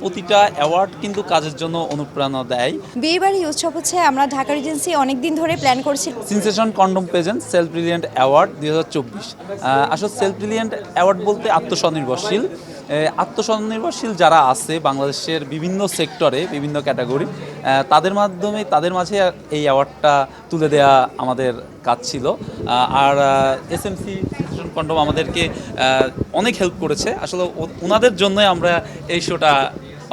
প্রতিটা অ্যাওয়ার্ড কিন্তু কাজের জন্য অনুপ্রেরণা দেয়। বিয়েবাড়ি উৎসব হচ্ছে আমরা ঢাকা রিজেন্সি অনেকদিন ধরে প্ল্যান করছি। Sensation condom pageant self brilliant award 2024। আসলে সেলফ ব্রিলিয়েন্ট অ্যাওয়ার্ড বলতে আত্মস্বনির্ভরশীল আত্মস্বনির্ভরশীল যারা আছে বাংলাদেশের বিভিন্ন সেক্টরে বিভিন্ন ক্যাটাগরি, তাদের মাঝে এই অ্যাওয়ার্ডটা তুলে দেওয়া আমাদের কাজ ছিল। আর এসএমসি কন্ডম আমাদেরকে অনেক হেল্প করেছে। আসলে ওনাদের জন্যই আমরা এই শোটা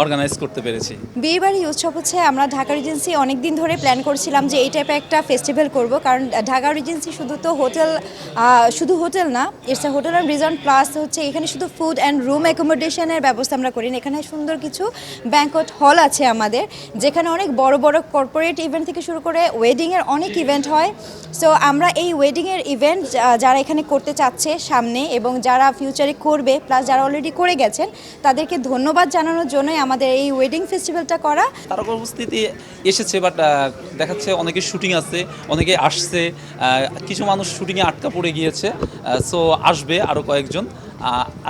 অর্গানাইজ করতে পেরেছি। বিয়েবাড়ি উৎসব হচ্ছে আমরা ঢাকা রিজেন্সি অনেক দিন ধরে প্ল্যান করছিলাম যে এই টাইপের একটা ফেস্টিভ্যাল করব, কারণ ঢাকা রিজেন্সি শুধু হোটেল না, it's a hotel and resort plus হচ্ছে এখানে শুধু ফুড অ্যান্ড রুম অ্যাকোমোডেশনের ব্যবস্থা আমরা করি না, এখানে সুন্দর কিছু ব্যাংকোয়েট হল আছে আমাদের, যেখানে অনেক বড় বড় কর্পোরেট ইভেন্ট থেকে শুরু করে ওয়েডিংয়ের অনেক ইভেন্ট হয়। সো আমরা এই ওয়েডিংয়ের ইভেন্ট যারা এখানে করতে চাচ্ছে সামনে এবং যারা ফিউচারে করবে প্লাস যারা অলরেডি করে গেছেন তাদেরকে ধন্যবাদ জানানোর জন্যই আমাদের এই ওয়েডিং ফেস্টিভ্যালটা করা। তারকা উপস্থিতি এসেছে, বাট দেখাচ্ছে অনেকে শুটিং আছে, অনেকে আসছে, কিছু মানুষ শুটিংয়ে আটকা পড়ে গিয়েছে, সো আসবে আরও কয়েকজন,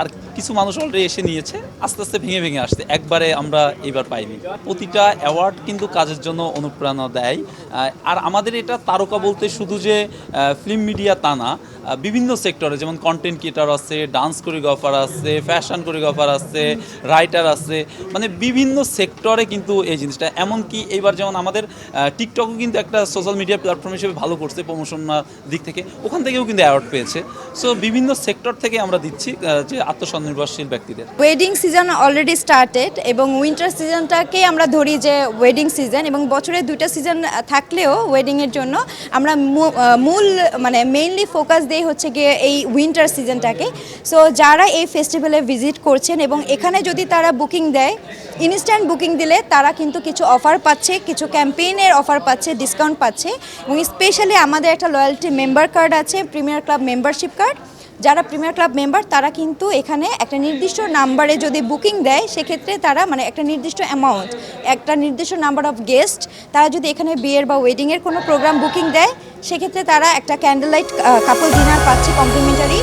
আর কিছু মানুষ অলরেডি এসে নিয়েছে, আস্তে আস্তে ভেঙে ভেঙে আসছে, একবারে আমরা এবার পাইনি। প্রতিটা অ্যাওয়ার্ড কিন্তু কাজের জন্য অনুপ্রেরণা দেয়। আর আমাদের এটা তারকা বলতে শুধু যে ফিল্ম মিডিয়া তা না, বিভিন্ন সেক্টরে যেমন কন্টেন্ট ক্রিয়েটার আছে, ডান্স কোরিওগ্রাফার আছে, ফ্যাশন কোরিওগ্রাফার আছে, রাইটার আছে, মানে বিভিন্ন সেক্টরে কিন্তু এই জিনিসটা। এমনকি এইবার যেমন আমাদের টিকটকও কিন্তু একটা সোশ্যাল মিডিয়া প্ল্যাটফর্ম হিসেবে ভালো করছে প্রমোশনাল দিক থেকে, ওখান থেকেও কিন্তু অ্যাওয়ার্ড পেয়েছে। সো বিভিন্ন সেক্টর থেকে আমরা দিচ্ছি যে আত্মস্বনির্ভরশীল ব্যক্তিদের। ওয়েডিং সিজন অলরেডি স্টার্টেড এবং উইন্টার সিজনটাকেই আমরা ধরি যে ওয়েডিং সিজন, এবং বছরে দুইটা সিজন থাকলেও ওয়েডিংয়ের জন্য আমরা মেইনলি ফোকাস দিই হচ্ছে গিয়ে এই উইন্টার সিজনটাকে। সো যারা এই ফেস্টিভ্যালে ভিজিট করছেন এবং এখানে যদি তারা বুকিং দেয়, ইনস্ট্যান্ট বুকিং দিলে তারা কিন্তু কিছু অফার পাচ্ছে, কিছু ক্যাম্পেইনের অফার পাচ্ছে, ডিসকাউন্ট পাচ্ছে, এবং স্পেশালি আমাদের একটা লয়্যালটি মেম্বার কার্ড আছে, প্রিমিয়ার ক্লাব মেম্বারশিপ কার্ড। যারা প্রিমিয়ার ক্লাব মেম্বার তারা কিন্তু এখানে একটা নির্দিষ্ট নাম্বারে যদি বুকিং দেয়, সেক্ষেত্রে তারা একটা নির্দিষ্ট অ্যামাউন্ট, একটা নির্দিষ্ট নাম্বার অফ গেস্ট, তারা যদি এখানে বিয়ের বা ওয়েডিংয়ের কোনো প্রোগ্রাম বুকিং দেয়, সেক্ষেত্রে তারা একটা ক্যান্ডেল লাইট কাপল ডিনার পাচ্ছে কমপ্লিমেন্টারি।